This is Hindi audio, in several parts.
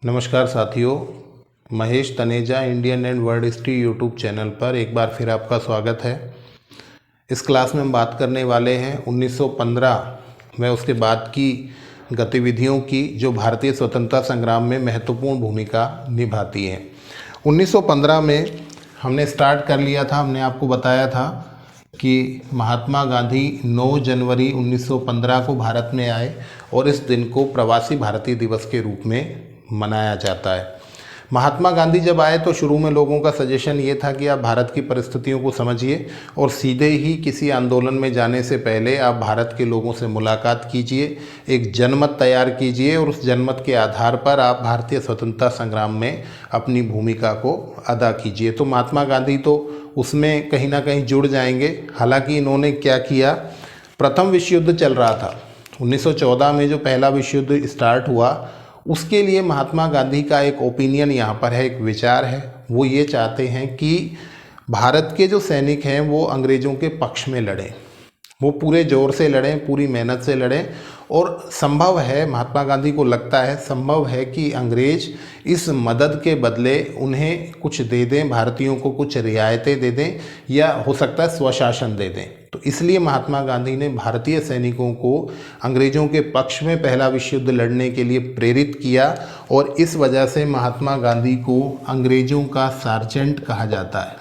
नमस्कार साथियों, Mahesh Taneja Indian and world history YouTube channel पर एक बार फिर आपका स्वागत है। इस क्लास में हम बात करने वाले हैं 1915 व उसके बाद की गतिविधियों की जो भारतीय स्वतंत्रता संग्राम में महत्वपूर्ण भूमिका निभाती हैं। 1915 में हमने स्टार्ट कर लिया था, हमने आपको बताया था कि महात्मा गांधी 9 जनवरी 1915 को भारत में आए और इस दिन को प्रवासी भारतीय दिवस के रूप में मनाया जाता है। महात्मा गांधी जब आए तो शुरू में लोगों का सजेशन ये था कि आप भारत की परिस्थितियों को समझिए और सीधे ही किसी आंदोलन में जाने से पहले आप भारत के लोगों से मुलाकात कीजिए, एक जनमत तैयार कीजिए और उस जनमत के आधार पर आप भारतीय स्वतंत्रता संग्राम में अपनी भूमिका को अदा कीजिए। तो महात्मा गांधी तो उसमें कहीं ना कहीं जुड़ जाएंगे। हालांकि इन्होंने क्या किया, प्रथम विश्व युद्ध चल रहा था 1914 में, जो पहला विश्व युद्ध स्टार्ट हुआ उसके लिए महात्मा गांधी का एक ओपिनियन यहाँ पर है, एक विचार है। वो ये चाहते हैं कि भारत के जो सैनिक हैं वो अंग्रेज़ों के पक्ष में लड़ें, वो पूरे ज़ोर से लड़ें, पूरी मेहनत से लड़ें। और संभव है, महात्मा गांधी को लगता है संभव है कि अंग्रेज़ इस मदद के बदले उन्हें कुछ दे दें, भारतीयों को कुछ रियायतें दे दें या हो सकता है स्वशासन दे दें। तो इसलिए महात्मा गांधी ने भारतीय सैनिकों को अंग्रेज़ों के पक्ष में पहला विश्व युद्ध लड़ने के लिए प्रेरित किया और इस वजह से महात्मा गांधी को अंग्रेज़ों का सार्जेंट कहा जाता है।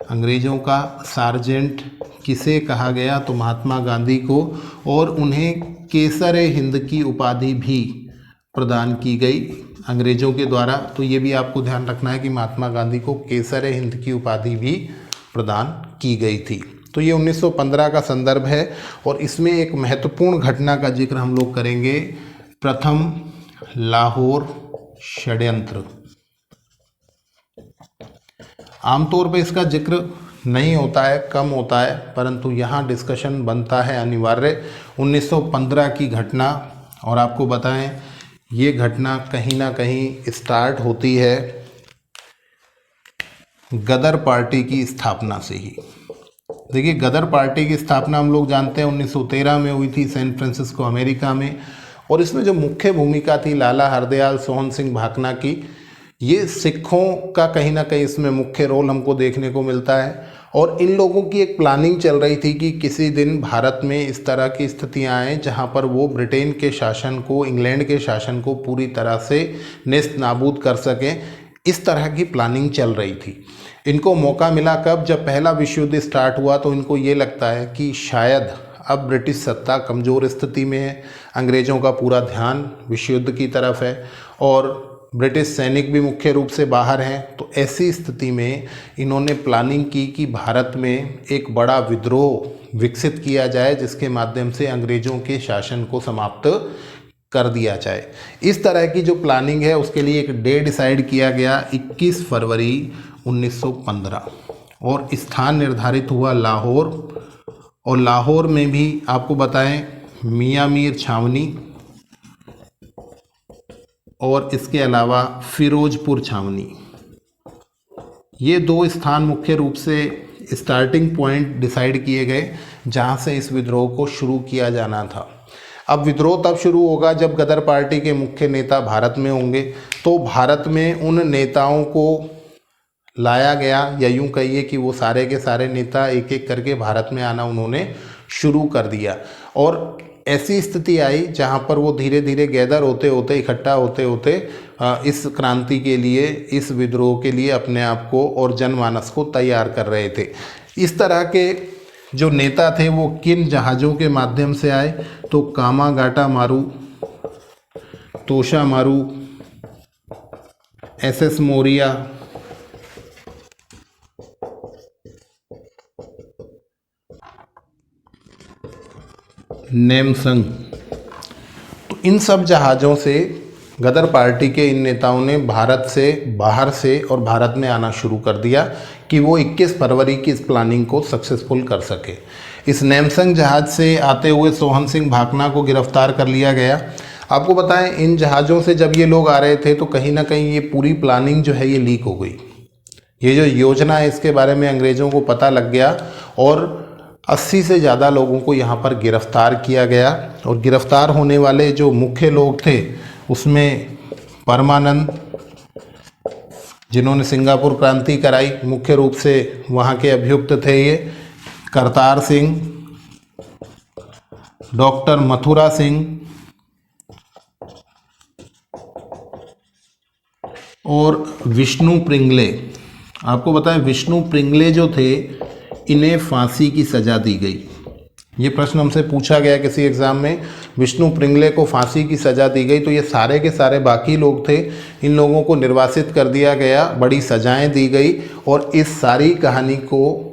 अंग्रेज़ों का सार्जेंट किसे कहा गया, तो महात्मा गांधी को, और उन्हें केसर हिंद की उपाधि भी प्रदान की गई अंग्रेज़ों के द्वारा। तो ये भी आपको ध्यान रखना है कि महात्मा गांधी को केसर हिंद की उपाधि भी प्रदान की गई थी। तो ये 1915 का संदर्भ है और इसमें एक महत्वपूर्ण घटना का जिक्र हम लोग करेंगे, प्रथम लाहौर षड्यंत्र। आमतौर पे इसका जिक्र नहीं होता है, कम होता है, परंतु यहाँ डिस्कशन बनता है अनिवार्य। 1915 की घटना, और आपको बताएं ये घटना कहीं ना कहीं स्टार्ट होती है गदर पार्टी की स्थापना से ही। देखिए, गदर पार्टी की स्थापना हम लोग जानते हैं 1913 में हुई थी सैन फ्रांसिस्को अमेरिका में, और इसमें जो मुख्य भूमिका थी लाला हरदयाल सोहन सिंह भाकना की। ये सिखों का कहीं ना कहीं इसमें मुख्य रोल हमको देखने को मिलता है। और इन लोगों की एक प्लानिंग चल रही थी कि किसी दिन भारत में इस तरह की स्थितियां आए जहां पर वो ब्रिटेन के शासन को, इंग्लैंड के शासन को पूरी तरह से नेस्त नाबूद कर सकें। इस तरह की प्लानिंग चल रही थी। इनको मौका मिला कब, जब पहला विश्व युद्ध स्टार्ट हुआ तो इनको ये लगता है कि शायद अब ब्रिटिश सत्ता कमज़ोर स्थिति में है, अंग्रेज़ों का पूरा ध्यान विश्व युद्ध की तरफ है और ब्रिटिश सैनिक भी मुख्य रूप से बाहर हैं। तो ऐसी स्थिति में इन्होंने प्लानिंग की कि भारत में एक बड़ा विद्रोह विकसित किया जाए जिसके माध्यम से अंग्रेज़ों के शासन को समाप्त कर दिया जाए। इस तरह की जो प्लानिंग है उसके लिए एक डे डिसाइड किया गया 21 फरवरी 1915 और स्थान निर्धारित हुआ लाहौर। और लाहौर में भी आपको बताएं मियाँ मीर छावनी और इसके अलावा फिरोजपुर छावनी, ये दो स्थान मुख्य रूप से स्टार्टिंग पॉइंट डिसाइड किए गए जहां से इस विद्रोह को शुरू किया जाना था। अब विद्रोह तब शुरू होगा जब गदर पार्टी के मुख्य नेता भारत में होंगे। तो भारत में उन नेताओं को लाया गया, या यूं कहिए कि वो सारे के सारे नेता एक एक करके भारत में आना उन्होंने शुरू कर दिया। और ऐसी स्थिति आई जहां पर वो धीरे धीरे गैदर होते होते, इकट्ठा होते होते इस क्रांति के लिए, इस विद्रोह के लिए अपने आप को और जनमानस को तैयार कर रहे थे। इस तरह के जो नेता थे वो किन जहाज़ों के माध्यम से आए, तो कामागाटा मारू, तोशा मारू, SS मोरिया, नेमसंग। तो इन सब जहाज़ों से गदर पार्टी के इन नेताओं ने भारत से, बाहर से और भारत में आना शुरू कर दिया कि वो 21 फरवरी की इस प्लानिंग को सक्सेसफुल कर सके। इस नेमसंग जहाज़ से आते हुए सोहन सिंह भाकना को गिरफ्तार कर लिया गया। आपको बताएं इन जहाज़ों से जब ये लोग आ रहे थे तो कहीं ना कहीं ये पूरी प्लानिंग जो है ये लीक हो गई। ये जो योजना है इसके बारे में अंग्रेज़ों को पता लग गया और 80 से ज़्यादा लोगों को यहाँ पर गिरफ्तार किया गया। और गिरफ्तार होने वाले जो मुख्य लोग थे उसमें परमानंद, जिन्होंने सिंगापुर क्रांति कराई, मुख्य रूप से वहाँ के अभियुक्त थे ये, करतार सिंह, डॉक्टर मथुरा सिंह और विष्णु प्रिंगले। आपको बताएं विष्णु प्रिंगले जो थे इन्हें फांसी की सज़ा दी गई। ये प्रश्न हमसे पूछा गया किसी एग्ज़ाम में, विष्णु प्रिंगले को फांसी की सज़ा दी गई, तो ये सारे के सारे बाकी लोग थे, इन लोगों को निर्वासित कर दिया गया, बड़ी सजाएं दी गई और इस सारी कहानी को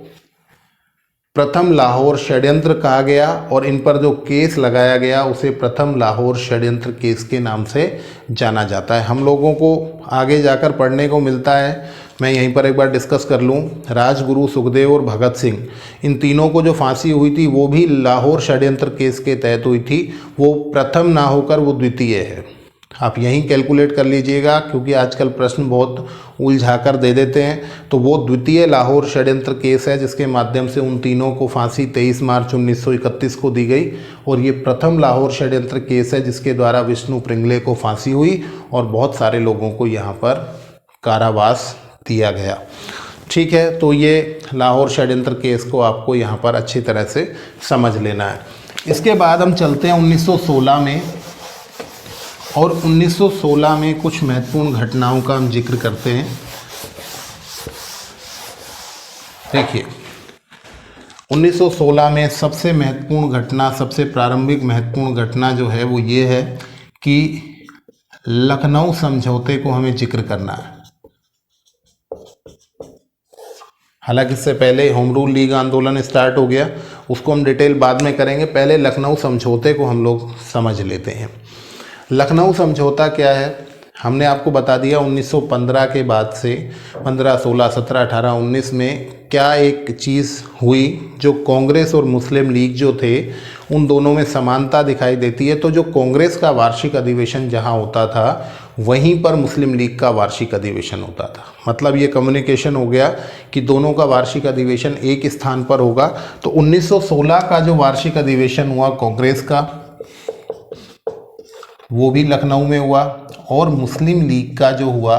प्रथम लाहौर षड्यंत्र कहा गया और इन पर जो केस लगाया गया उसे प्रथम लाहौर षड्यंत्र केस के नाम से जाना जाता है। हम लोगों को आगे जाकर पढ़ने को मिलता है, मैं यहीं पर एक बार डिस्कस कर लूँ, राजगुरु, सुखदेव और भगत सिंह, इन तीनों को जो फांसी हुई थी वो भी लाहौर षड्यंत्र केस के तहत हुई थी। वो प्रथम ना होकर वो द्वितीय है। आप यहीं कैलकुलेट कर लीजिएगा, क्योंकि आजकल प्रश्न बहुत उलझा कर दे देते हैं। तो वो द्वितीय लाहौर षड्यंत्र केस है जिसके माध्यम से उन तीनों को फांसी 23 मार्च 1931 को दी गई, और ये प्रथम लाहौर षड्यंत्र केस है जिसके द्वारा विष्णु प्रिंगले को फांसी हुई और बहुत सारे लोगों को यहाँ पर कारावास दिया गया। ठीक है, तो ये लाहौर षड्यंत्र केस को आपको यहाँ पर अच्छी तरह से समझ लेना है। इसके बाद हम चलते हैं 1916 में, और 1916 में कुछ महत्वपूर्ण घटनाओं का हम जिक्र करते हैं। देखिए 1916 में सबसे महत्वपूर्ण घटना, सबसे प्रारंभिक महत्वपूर्ण घटना जो है वो ये है कि लखनऊ समझौते को हमें जिक्र करना है। हालांकि इससे पहले होम रूल लीग आंदोलन स्टार्ट हो गया, उसको हम डिटेल बाद में करेंगे, पहले लखनऊ समझौते को हम लोग समझ लेते हैं। लखनऊ समझौता क्या है, हमने आपको बता दिया 1915 के बाद से 15, 16, 17, 18, 19 में क्या एक चीज़ हुई जो कांग्रेस और मुस्लिम लीग जो थे उन दोनों में समानता दिखाई देती है। तो जो कांग्रेस का वार्षिक अधिवेशन जहां होता था वहीं पर मुस्लिम लीग का वार्षिक अधिवेशन होता था। मतलब ये कम्युनिकेशन हो गया कि दोनों का वार्षिक अधिवेशन एक स्थान पर होगा। तो 1916 का जो वार्षिक अधिवेशन हुआ कांग्रेस का वो भी लखनऊ में हुआ, और मुस्लिम लीग का जो हुआ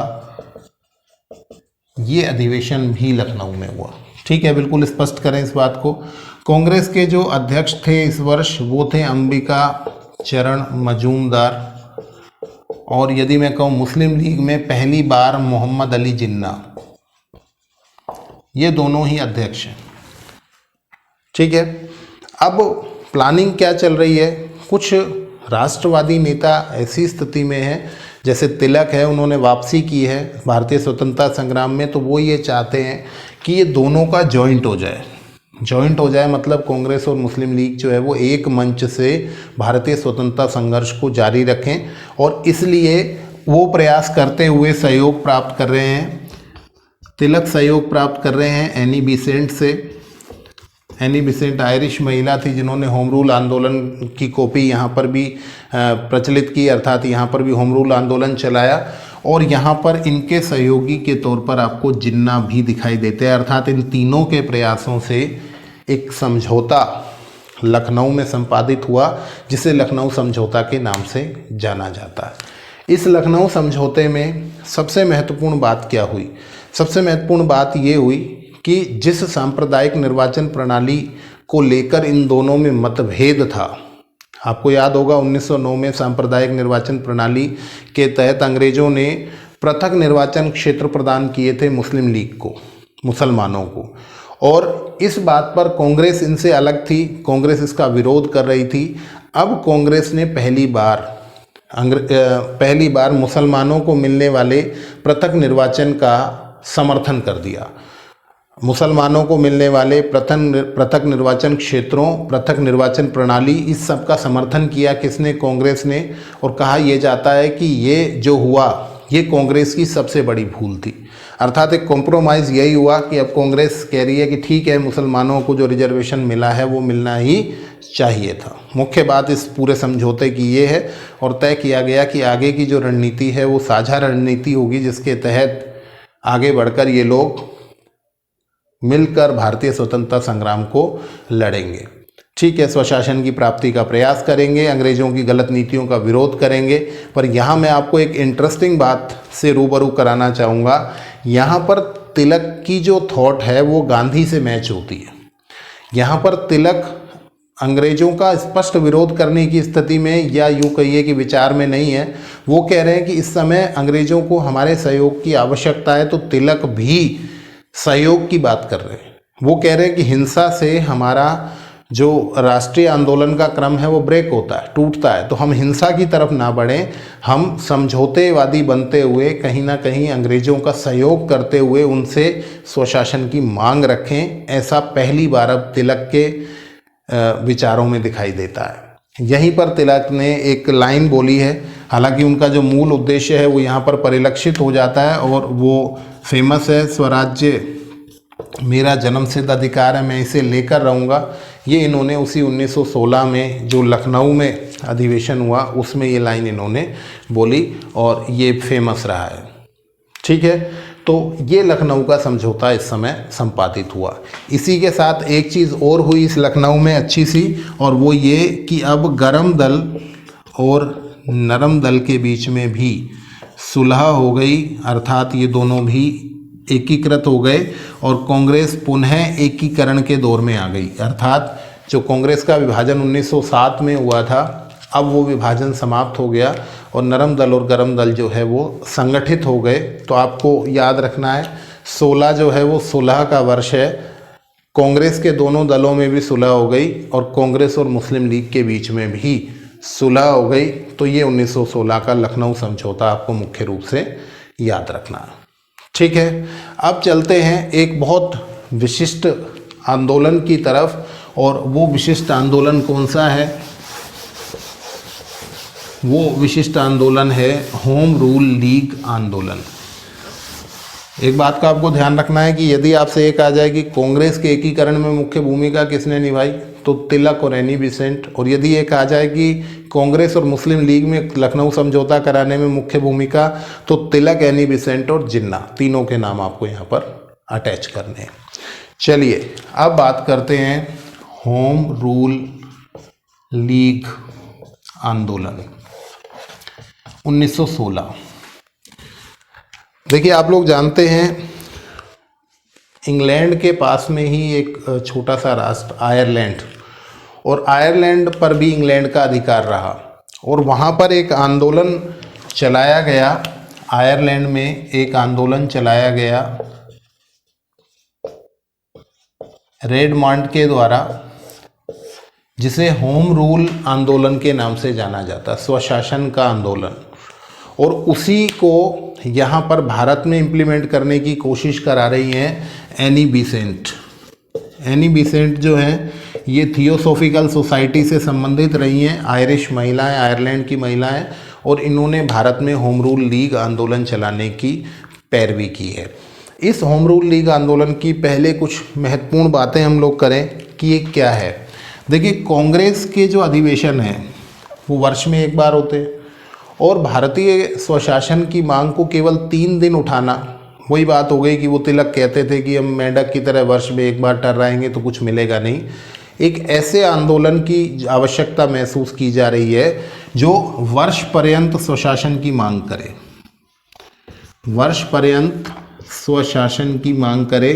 ये अधिवेशन भी लखनऊ में हुआ। ठीक है, बिल्कुल स्पष्ट करें इस बात को। कांग्रेस के जो अध्यक्ष थे इस वर्ष वो थे अंबिका चरण मजूमदार, और यदि मैं कहूँ मुस्लिम लीग में पहली बार मोहम्मद अली जिन्ना, ये दोनों ही अध्यक्ष हैं। ठीक है, अब प्लानिंग क्या चल रही है, कुछ राष्ट्रवादी नेता ऐसी स्थिति में है, जैसे तिलक है, उन्होंने वापसी की है भारतीय स्वतंत्रता संग्राम में, तो वो ये चाहते हैं कि ये दोनों का जॉइंट हो जाए। जॉइंट हो जाए मतलब कांग्रेस और मुस्लिम लीग जो है वो एक मंच से भारतीय स्वतंत्रता संघर्ष को जारी रखें, और इसलिए वो प्रयास करते हुए सहयोग प्राप्त कर रहे हैं। तिलक सहयोग प्राप्त कर रहे हैं एनी बिसेंट से। एनी बिसेंट आयरिश महिला थी जिन्होंने होम रूल आंदोलन की कॉपी यहाँ पर भी प्रचलित की, अर्थात यहाँ पर भी होम रूल आंदोलन चलाया, और यहाँ पर इनके सहयोगी के तौर पर आपको जिन्ना भी दिखाई देते हैं। अर्थात इन तीनों के प्रयासों से एक समझौता लखनऊ में संपादित हुआ जिसे लखनऊ समझौता के नाम से जाना जाता है। इस लखनऊ समझौते में सबसे महत्वपूर्ण बात क्या हुई? सबसे महत्वपूर्ण बात ये हुई कि जिस सांप्रदायिक निर्वाचन प्रणाली को लेकर इन दोनों में मतभेद था, आपको याद होगा 1909 में सांप्रदायिक निर्वाचन प्रणाली के तहत अंग्रेजों ने पृथक निर्वाचन क्षेत्र प्रदान किए थे मुस्लिम लीग को, मुसलमानों को, और इस बात पर कांग्रेस इनसे अलग थी, कांग्रेस इसका विरोध कर रही थी। अब कांग्रेस ने पहली बार मुसलमानों को मिलने वाले पृथक निर्वाचन का समर्थन कर दिया। मुसलमानों को मिलने वाले पृथक निर्वाचन क्षेत्रों, पृथक निर्वाचन प्रणाली, इस सब का समर्थन किया किसने? कांग्रेस ने। और कहा यह जाता है कि ये जो हुआ ये कांग्रेस की सबसे बड़ी भूल थी। अर्थात एक कॉम्प्रोमाइज़ यही हुआ कि अब कांग्रेस कह रही है कि ठीक है, मुसलमानों को जो रिजर्वेशन मिला है वो मिलना ही चाहिए था। मुख्य बात इस पूरे समझौते की ये है, और तय किया गया कि आगे की जो रणनीति है वो साझा रणनीति होगी जिसके तहत आगे बढ़कर ये लोग मिलकर भारतीय स्वतंत्रता संग्राम को लड़ेंगे। ठीक है, स्वशासन की प्राप्ति का प्रयास करेंगे, अंग्रेजों की गलत नीतियों का विरोध करेंगे। पर यहाँ मैं आपको एक इंटरेस्टिंग बात से रूबरू कराना चाहूँगा। यहाँ पर तिलक की जो थॉट है वो गांधी से मैच होती है। यहाँ पर तिलक अंग्रेजों का स्पष्ट विरोध करने की स्थिति में, या यूँ कहिए कि विचार में नहीं है। वो कह रहे हैं कि इस समय अंग्रेजों को हमारे सहयोग की आवश्यकता है, तो तिलक भी सहयोग की बात कर रहे हैं। वो कह रहे हैं कि हिंसा से हमारा जो राष्ट्रीय आंदोलन का क्रम है वो ब्रेक होता है, टूटता है, तो हम हिंसा की तरफ ना बढ़ें, हम समझौतेवादी बनते हुए कहीं ना कहीं अंग्रेजों का सहयोग करते हुए उनसे स्वशासन की मांग रखें। ऐसा पहली बार अब तिलक के विचारों में दिखाई देता है। यहीं पर तिलक ने एक लाइन बोली है, हालांकि उनका जो मूल उद्देश्य है वो यहाँ पर परिलक्षित हो जाता है और वो फेमस है, स्वराज्य मेरा जन्मसिद्ध अधिकार है, मैं इसे लेकर रहूँगा। ये इन्होंने उसी 1916 में जो लखनऊ में अधिवेशन हुआ उसमें ये लाइन इन्होंने बोली और ये फेमस रहा है। ठीक है, तो ये लखनऊ का समझौता इस समय संपादित हुआ। इसी के साथ एक चीज़ और हुई इस लखनऊ में अच्छी सी, और वो ये कि अब गरम दल और नरम दल के बीच में भी सुलह हो गई, अर्थात ये दोनों भी एकीकृत हो गए और कांग्रेस पुनः एकीकरण के दौर में आ गई। अर्थात जो कांग्रेस का विभाजन 1907 में हुआ था, अब वो विभाजन समाप्त हो गया और नरम दल और गरम दल जो है वो संगठित हो गए। तो आपको याद रखना है 16 जो है वो सुलह का वर्ष है। कांग्रेस के दोनों दलों में भी सुलह हो गई और कांग्रेस और मुस्लिम लीग के बीच में भी सुलह हो गई। तो ये 1916 का लखनऊ समझौता आपको मुख्य रूप से याद रखना है। ठीक है, अब चलते हैं एक बहुत विशिष्ट आंदोलन की तरफ, और वो विशिष्ट आंदोलन कौन सा है? वो विशिष्ट आंदोलन है होम रूल लीग आंदोलन। एक बात का आपको ध्यान रखना है कि यदि आपसे एक आ जाए कि कांग्रेस के एकीकरण में मुख्य भूमिका किसने निभाई, तो तिलक और एनी बेसेंट। और यदि एक आ जाए कि कांग्रेस और मुस्लिम लीग में लखनऊ समझौता कराने में मुख्य भूमिका, तो तिलक, एनी बेसेंट और जिन्ना, तीनों के नाम आपको यहाँ पर अटैच करने हैं। चलिए अब बात करते हैं होम रूल लीग आंदोलन 1916। देखिए, आप लोग जानते हैं इंग्लैंड के पास में ही एक छोटा सा राष्ट्र आयरलैंड, और आयरलैंड पर भी इंग्लैंड का अधिकार रहा, और वहाँ पर एक आंदोलन चलाया गया। आयरलैंड में एक आंदोलन चलाया गया रेडमंड के द्वारा, जिसे होम रूल आंदोलन के नाम से जाना जाता, स्वशासन का आंदोलन। और उसी को यहाँ पर भारत में इम्प्लीमेंट करने की कोशिश करा रही हैं एनी बेसेंट। एनी बेसेंट जो हैं ये थियोसॉफिकल सोसाइटी से संबंधित रही हैं, आयरिश महिलाएं, आयरलैंड की महिलाएं, और इन्होंने भारत में होम रूल लीग आंदोलन चलाने की पैरवी की है। इस होम रूल लीग आंदोलन की पहले कुछ महत्वपूर्ण बातें हम लोग करें कि ये क्या है। देखिए, कांग्रेस के जो अधिवेशन हैं वो वर्ष में एक बार होते हैं, और भारतीय स्वशासन की मांग को केवल 3 दिन उठाना, वही बात हो गई कि वो तिलक कहते थे कि हम मेंढक की तरह वर्ष में एक बार टर्राएंगे तो कुछ मिलेगा नहीं। एक ऐसे आंदोलन की आवश्यकता महसूस की जा रही है जो वर्ष पर्यंत स्वशासन की मांग करे, वर्ष पर्यंत स्वशासन की मांग करे।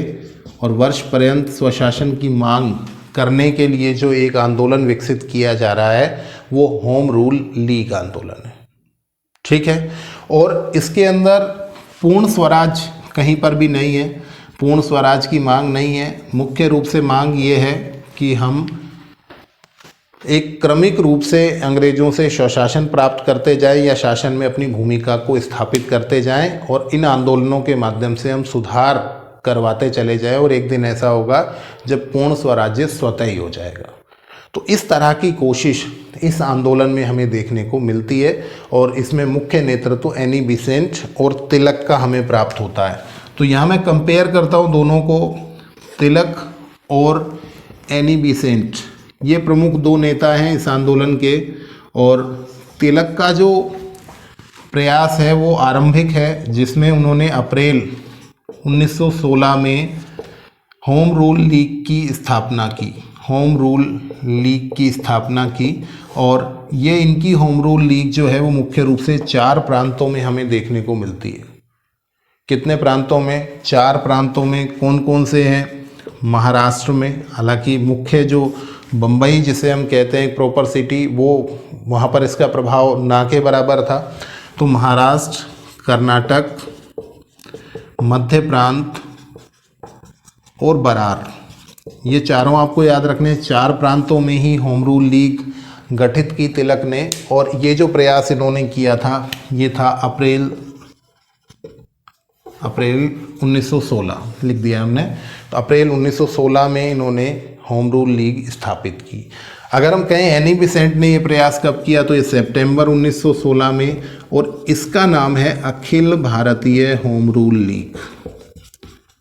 और वर्ष पर्यंत स्वशासन की मांग करने के लिए जो एक आंदोलन विकसित किया जा रहा है वो होम रूल लीग आंदोलन है। ठीक है, और इसके अंदर पूर्ण स्वराज कहीं पर भी नहीं है, पूर्ण स्वराज की मांग नहीं है। मुख्य रूप से मांग ये है कि हम एक क्रमिक रूप से अंग्रेजों से स्वशासन प्राप्त करते जाएं या शासन में अपनी भूमिका को स्थापित करते जाएं, और इन आंदोलनों के माध्यम से हम सुधार करवाते चले जाएं, और एक दिन ऐसा होगा जब पूर्ण स्वराज्य स्वतः ही हो जाएगा। तो इस तरह की कोशिश इस आंदोलन में हमें देखने को मिलती है, और इसमें मुख्य नेतृत्व एनी बेसेंट और तिलक का हमें प्राप्त होता है। तो यहाँ मैं कंपेयर करता हूँ दोनों को, तिलक और एनी बेसेंट, ये प्रमुख 2 नेता हैं इस आंदोलन के। और तिलक का जो प्रयास है वो आरंभिक है, जिसमें उन्होंने अप्रैल 1916 में होम रूल लीग की स्थापना की। होम रूल लीग की स्थापना की। और ये इनकी होम रूल लीग जो है वो मुख्य रूप से 4 प्रांतों में हमें देखने को मिलती है। कितने प्रांतों में? 4 प्रांतों में। कौन कौन से हैं? महाराष्ट्र में, हालांकि मुख्य जो बम्बई जिसे हम कहते हैं प्रॉपर सिटी, वो वहाँ पर इसका प्रभाव ना के बराबर था। तो महाराष्ट्र, कर्नाटक, मध्य प्रांत और बरार, ये चारों आपको याद रखने। 4 प्रांतों में ही होम रूल लीग गठित की तिलक ने। और ये जो प्रयास इन्होंने किया था ये था अप्रैल 1916 लिख दिया हमने। तो अप्रैल 1916 में इन्होंने होम रूल लीग स्थापित की। अगर हम कहें एनी बेसेंट ने ये प्रयास कब किया तो ये सितंबर 1916 में, और इसका नाम है Akhil Bharatiya home rule league.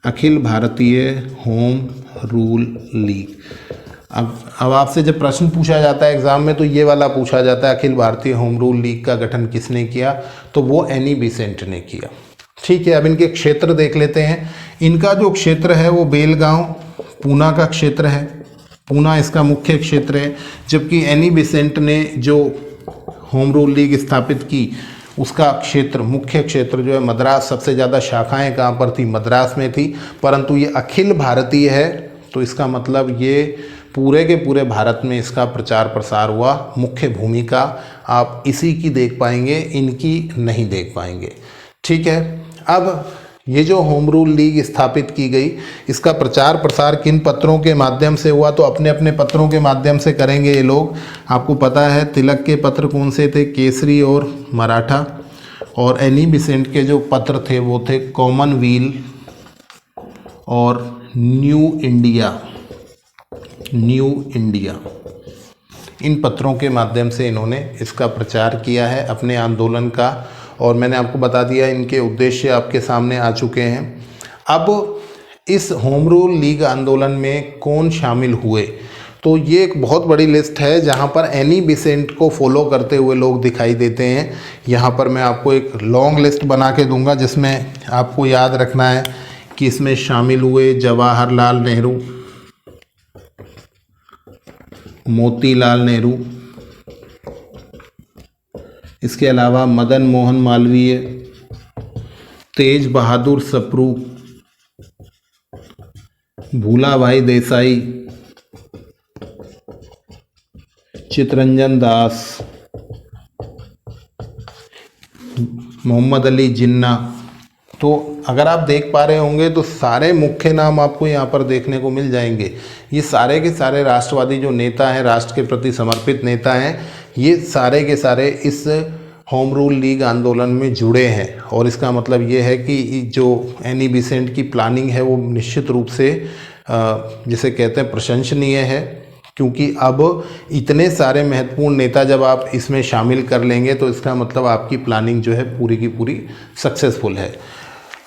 Akhil Bharatiya home rule league. अब आपसे जब प्रश्न पूछा जाता है एग्जाम में तो ये वाला पूछा जाता है, Akhil Bharatiya home rule league का गठन किसने किया? तो वो एनी बेसेंट ने किया। ठीक है, अब इनके क्षेत्र देख लेते हैं। इनका जो क्षेत्र है वो बेलगांव, पूना का क्षेत्र है। पूना इसका मुख्य क्षेत्र है। जबकि एनी बेसेंट ने जो होम रूल लीग स्थापित की उसका क्षेत्र, मुख्य क्षेत्र जो है मद्रास, सबसे ज़्यादा शाखाएं कहाँ पर थी? मद्रास में थी। परंतु ये अखिल भारतीय है तो इसका मतलब ये पूरे के पूरे भारत में इसका प्रचार प्रसार हुआ। मुख्य भूमिका आप इसी की देख पाएंगे, इनकी नहीं देख पाएंगे। ठीक है, अब ये जो होम रूल लीग स्थापित की गई, इसका प्रचार प्रसार किन पत्रों के माध्यम से हुआ? तो अपने अपने पत्रों के माध्यम से करेंगे ये लोग। आपको पता है तिलक के पत्र कौन से थे? केसरी और मराठा। और एनी बेसेंट के जो पत्र थे वो थे कॉमनवेल और न्यू इंडिया। इन पत्रों के माध्यम से इन्होंने इसका प्रचार किया है अपने आंदोलन का। और मैंने आपको बता दिया इनके उद्देश्य आपके सामने आ चुके हैं। अब इस होम रूल लीग आंदोलन में कौन शामिल हुए? तो ये एक बहुत बड़ी लिस्ट है जहाँ पर एनी बेसेंट को फॉलो करते हुए लोग दिखाई देते हैं। यहाँ पर मैं आपको एक लॉन्ग लिस्ट बना के दूंगा जिसमें आपको याद रखना है कि इसमें शामिल हुए जवाहरलाल नेहरू, मोतीलाल नेहरू, इसके अलावा मदन मोहन मालवीय, तेज बहादुर सप्रू, भूलाभाई देसाई, चितरंजन दास, मोहम्मद अली जिन्ना। तो अगर आप देख पा रहे होंगे तो सारे मुख्य नाम आपको यहाँ पर देखने को मिल जाएंगे। ये सारे के सारे राष्ट्रवादी जो नेता हैं, राष्ट्र के प्रति समर्पित नेता हैं, ये सारे के सारे इस होम रूल लीग आंदोलन में जुड़े हैं। और इसका मतलब ये है कि जो एनी बेसेंट की प्लानिंग है वो निश्चित रूप से जिसे कहते हैं प्रशंसनीय है, क्योंकि अब इतने सारे महत्वपूर्ण नेता जब आप इसमें शामिल कर लेंगे तो इसका मतलब आपकी प्लानिंग जो है पूरी की पूरी सक्सेसफुल है।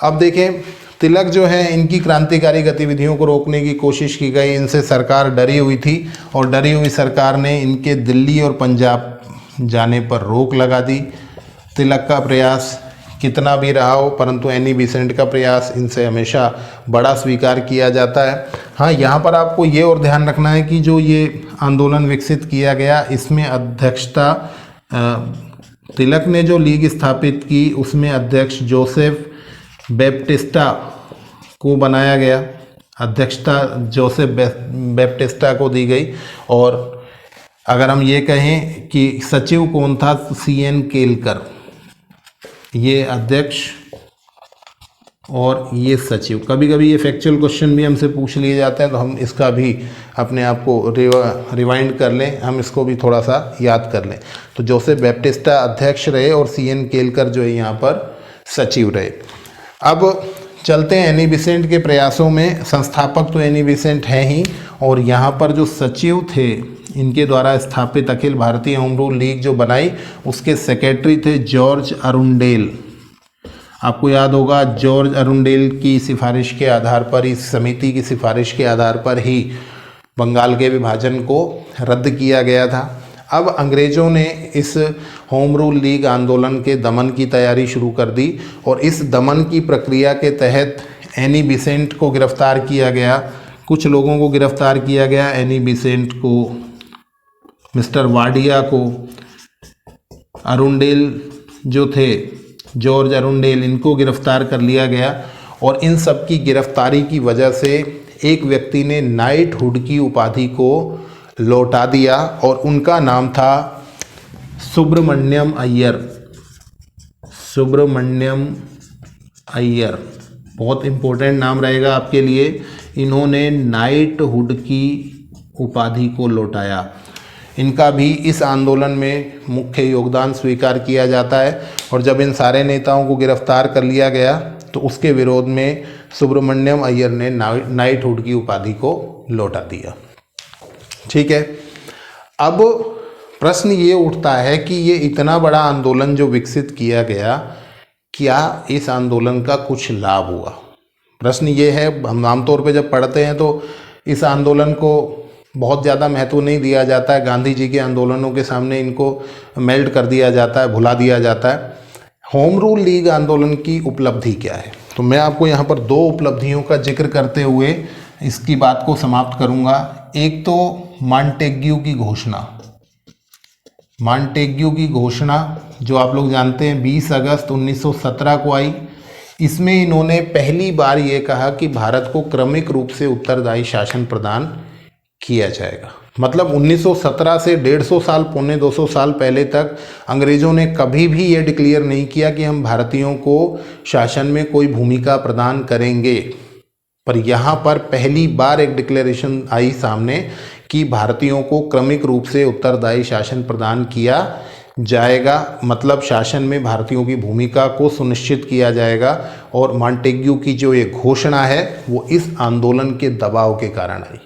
अब देखें, तिलक जो है इनकी क्रांतिकारी गतिविधियों को रोकने की कोशिश की गई। इनसे सरकार डरी हुई थी और डरी हुई सरकार ने इनके दिल्ली और पंजाब जाने पर रोक लगा दी। तिलक का प्रयास कितना भी रहा हो, परंतु एनी बेसेंट का प्रयास इनसे हमेशा बड़ा स्वीकार किया जाता है। हाँ, यहाँ पर आपको ये और ध्यान रखना है कि जो ये आंदोलन विकसित किया गया इसमें अध्यक्षता तिलक ने जो लीग स्थापित की उसमें अध्यक्ष जोसेफ बैप्टिस्टा को बनाया गया। अध्यक्षता जोसेफ बैप्टिस्टा को दी गई। और अगर हम ये कहें कि सचिव कौन था, CN केलकर, ये अध्यक्ष और ये सचिव। कभी कभी ये फैक्चुअल क्वेश्चन भी हमसे पूछ लिए जाते हैं तो हम इसका भी अपने आप को रिवाइंड कर लें, हम इसको भी थोड़ा सा याद कर लें। तो जोसेफ बैप्टिस्टा अध्यक्ष रहे और CN केलकर जो है यहाँ पर सचिव रहे। अब चलते हैं एनी बेसेंट के प्रयासों में। संस्थापक तो एनी बेसेंट हैं ही, और यहाँ पर जो सचिव थे इनके द्वारा स्थापित Akhil Bharatiya home rule league जो बनाई उसके सेक्रेटरी थे जॉर्ज अरुंडेल। आपको याद होगा जॉर्ज अरुंडेल की सिफारिश के आधार पर, इस समिति की सिफारिश के आधार पर ही बंगाल के विभाजन को रद्द किया गया था। अब अंग्रेज़ों ने इस होम रूल लीग आंदोलन के दमन की तैयारी शुरू कर दी और इस दमन की प्रक्रिया के तहत एनी बेसेंट को गिरफ्तार किया गया। कुछ लोगों को गिरफ्तार किया गया, एनी बिसेंट को, मिस्टर वाडिया को, अरुंडेल जो थे, जॉर्ज अरुंडेल, इनको गिरफ्तार कर लिया गया। और इन सब की गिरफ्तारी की वजह से एक व्यक्ति ने नाइटहुड की उपाधि को लौटा दिया और उनका नाम था सुब्रमण्यम अय्यर। सुब्रमण्यम अय्यर बहुत इम्पोर्टेंट नाम रहेगा आपके लिए। इन्होंने नाइटहुड की उपाधि को लौटाया। इनका भी इस आंदोलन में मुख्य योगदान स्वीकार किया जाता है। और जब इन सारे नेताओं को गिरफ्तार कर लिया गया तो उसके विरोध में सुब्रमण्यम अय्यर ने नाइटहुड की उपाधि को लौटा दिया। ठीक है, अब प्रश्न ये उठता है कि ये इतना बड़ा आंदोलन जो विकसित किया गया, क्या इस आंदोलन का कुछ लाभ हुआ? प्रश्न ये है। हम आमतौर पे जब पढ़ते हैं तो इस आंदोलन को बहुत ज़्यादा महत्व नहीं दिया जाता है। गांधी जी के आंदोलनों के सामने इनको मेल्ट कर दिया जाता है, भुला दिया जाता है। होम रूल लीग आंदोलन की उपलब्धि क्या है? तो मैं आपको यहाँ पर दो उपलब्धियों का जिक्र करते हुए इसकी बात को समाप्त करूँगा। एक तो मॉन्टेग्यू की घोषणा। मॉन्टेग्यू की घोषणा जो आप लोग जानते हैं 20 अगस्त 1917 को आई। इसमें इन्होंने पहली बार ये कहा कि भारत को क्रमिक रूप से उत्तरदायी शासन प्रदान किया जाएगा। मतलब 1917 से 150 साल, पौने 200 साल पहले तक अंग्रेज़ों ने कभी भी ये डिक्लेयर नहीं किया कि हम भारतीयों को शासन में कोई भूमिका प्रदान करेंगे। पर यहाँ पर पहली बार एक डिक्लेरेशन आई सामने कि भारतीयों को क्रमिक रूप से उत्तरदायी शासन प्रदान किया जाएगा। मतलब शासन में भारतीयों की भूमिका को सुनिश्चित किया जाएगा। और मॉन्टेग्यू की जो ये घोषणा है वो इस आंदोलन के दबाव के कारण आई।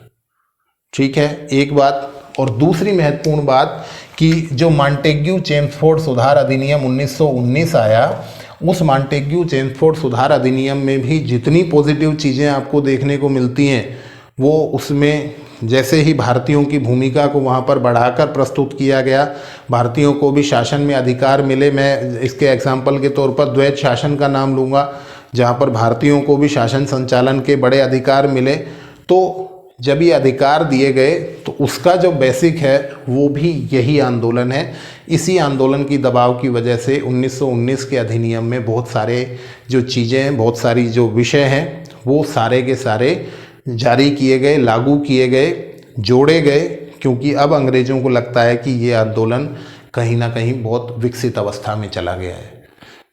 ठीक है, एक बात। और दूसरी महत्वपूर्ण बात कि जो मॉन्टेग्यू चेम्सफोर्ड सुधार अधिनियम 1919 आया, उस मॉन्टेग्यू चेम्सफोर्ड सुधार अधिनियम में भी जितनी पॉजिटिव चीज़ें आपको देखने को मिलती हैं वो उसमें जैसे ही भारतीयों की भूमिका को वहाँ पर बढ़ाकर प्रस्तुत किया गया, भारतीयों को भी शासन में अधिकार मिले। मैं इसके एग्जाम्पल के तौर पर द्वैत शासन का नाम लूँगा, जहाँ पर भारतीयों को भी शासन संचालन के बड़े अधिकार मिले। तो जब ये अधिकार दिए गए तो उसका जो बेसिक है वो भी यही आंदोलन है। इसी आंदोलन की दबाव की वजह से 1919 के अधिनियम में बहुत सारे जो चीज़ें हैं, बहुत सारी जो विषय हैं, वो सारे के सारे जारी किए गए, लागू किए गए, जोड़े गए। क्योंकि अब अंग्रेज़ों को लगता है कि ये आंदोलन कहीं ना कहीं बहुत विकसित अवस्था में चला गया है।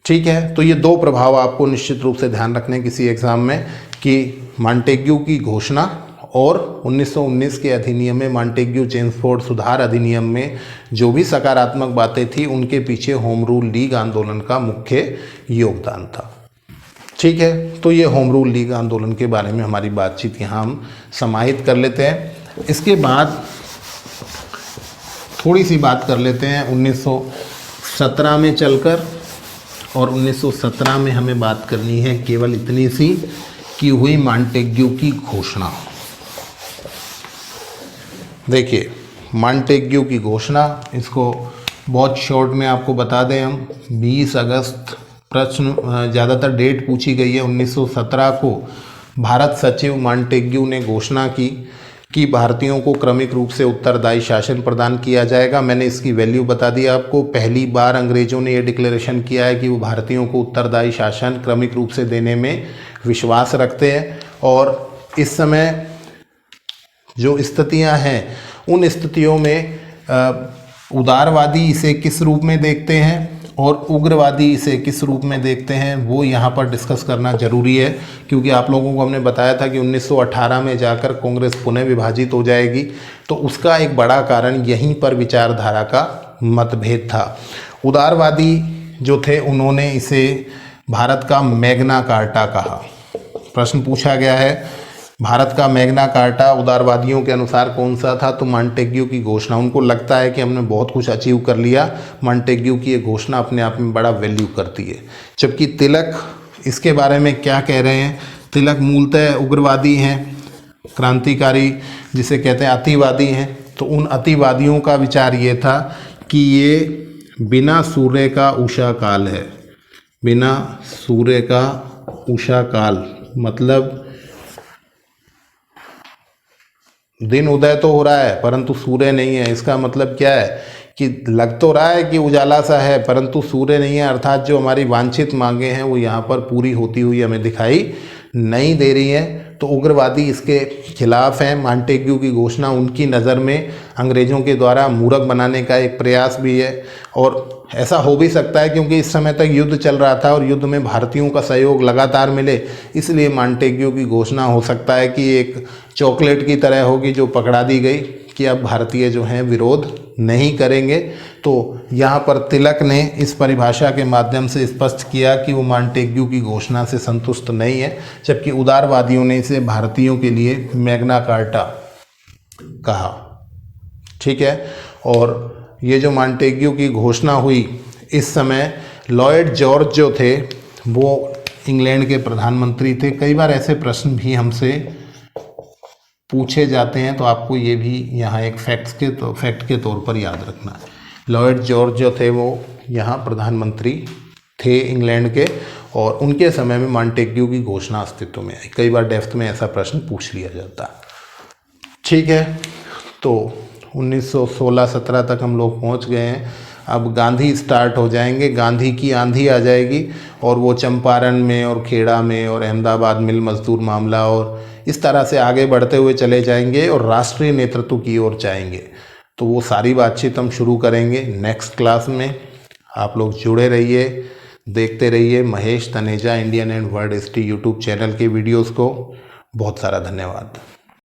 ठीक है, तो ये दो प्रभाव आपको निश्चित रूप से ध्यान रखने किसी एग्ज़ाम में, कि मॉन्टेग्यू की घोषणा और 1919 के अधिनियम में, मॉन्टेग्यू चेम्सफोर्ड सुधार अधिनियम में जो भी सकारात्मक बातें थी, उनके पीछे होम रूल लीग आंदोलन का मुख्य योगदान था। ठीक है, तो ये होम रूल लीग आंदोलन के बारे में हमारी बातचीत यहाँ हम समाहित कर लेते हैं। इसके बाद थोड़ी सी बात कर लेते हैं 1917 में चलकर। और 1917 में हमें बात करनी है केवल इतनी सी कि हुई मॉन्टेग्यू की घोषणा। देखिए, मॉन्टेग्यू की घोषणा, इसको बहुत शॉर्ट में आपको बता दें हम। 20 अगस्त प्रश्न, ज़्यादातर डेट पूछी गई है। 1917 को भारत सचिव मॉन्टेग्यू ने घोषणा की कि भारतीयों को क्रमिक रूप से उत्तरदायी शासन प्रदान किया जाएगा। मैंने इसकी वैल्यू बता दी आपको। पहली बार अंग्रेज़ों ने यह डिक्लेरेशन किया है कि वो भारतीयों को उत्तरदायी शासन क्रमिक रूप से देने में विश्वास रखते हैं। और इस समय जो स्थितियां हैं, उन स्थितियों में उदारवादी इसे किस रूप में देखते हैं और उग्रवादी इसे किस रूप में देखते हैं, वो यहाँ पर डिस्कस करना ज़रूरी है। क्योंकि आप लोगों को हमने बताया था कि 1918 में जाकर कांग्रेस पुनः विभाजित हो जाएगी। तो उसका एक बड़ा कारण यहीं पर विचारधारा का मतभेद था। उदारवादी जो थे, उन्होंने इसे भारत का मैग्ना कार्टा कहा। प्रश्न पूछा गया है, भारत का मैग्ना कार्टा उदारवादियों के अनुसार कौन सा था? तो मॉन्टेग्यू की घोषणा। उनको लगता है कि हमने बहुत कुछ अचीव कर लिया। मॉन्टेग्यू की ये घोषणा अपने आप में बड़ा वैल्यू करती है। जबकि तिलक इसके बारे में क्या कह रहे हैं? तिलक मूलतः उग्रवादी हैं, क्रांतिकारी जिसे कहते हैं अतिवादी हैं। तो उन अतिवादियों का विचार ये था कि ये बिना सूर्य का उषा काल है। बिना सूर्य का उषा काल मतलब दिन उदय तो हो रहा है परंतु सूर्य नहीं है। इसका मतलब क्या है कि लग तो रहा है कि उजाला सा है परंतु सूर्य नहीं है, अर्थात जो हमारी वांछित मांगे हैं वो यहाँ पर पूरी होती हुई हमें दिखाई नहीं दे रही है। तो उग्रवादी इसके खिलाफ हैं। मॉन्टेग्यू की घोषणा उनकी नज़र में अंग्रेज़ों के द्वारा मूर्ख बनाने का एक प्रयास भी है, और ऐसा हो भी सकता है क्योंकि इस समय तक युद्ध चल रहा था और युद्ध में भारतीयों का सहयोग लगातार मिले, इसलिए मॉन्टेग्यू की घोषणा हो सकता है कि एक चॉकलेट की तरह होगी जो पकड़ा दी गई कि अब भारतीय जो हैं विरोध नहीं करेंगे। तो यहाँ पर तिलक ने इस परिभाषा के माध्यम से स्पष्ट किया कि वो मॉन्टेग्यू की घोषणा से संतुष्ट नहीं है, जबकि उदारवादियों ने इसे भारतीयों के लिए मैग्ना कार्टा कहा। ठीक है। और ये जो मॉन्टेग्यू की घोषणा हुई, इस समय लॉयड जॉर्ज जो थे वो इंग्लैंड के प्रधानमंत्री थे। कई बार ऐसे प्रश्न भी हमसे पूछे जाते हैं, तो आपको ये भी यहाँ एक फैक्ट के तौर पर याद रखना है। लॉयड जॉर्ज जो थे वो यहाँ प्रधानमंत्री थे इंग्लैंड के, और उनके समय में मॉन्टेग्यू की घोषणा अस्तित्व में आई। कई बार डेप्थ में ऐसा प्रश्न पूछ लिया जाता है। ठीक है, तो 1916-17 तक हम लोग पहुँच गए हैं। अब गांधी स्टार्ट हो जाएंगे, गांधी की आंधी आ जाएगी, और वो चंपारण में और खेड़ा में और अहमदाबाद मिल मजदूर मामला और इस तरह से आगे बढ़ते हुए चले जाएंगे और राष्ट्रीय नेतृत्व की ओर जाएंगे। तो वो सारी बातचीत हम शुरू करेंगे नेक्स्ट क्लास में। आप लोग जुड़े रहिए, देखते रहिए Mahesh Taneja Indian and world history YouTube channel के वीडियोज़ को। बहुत सारा धन्यवाद।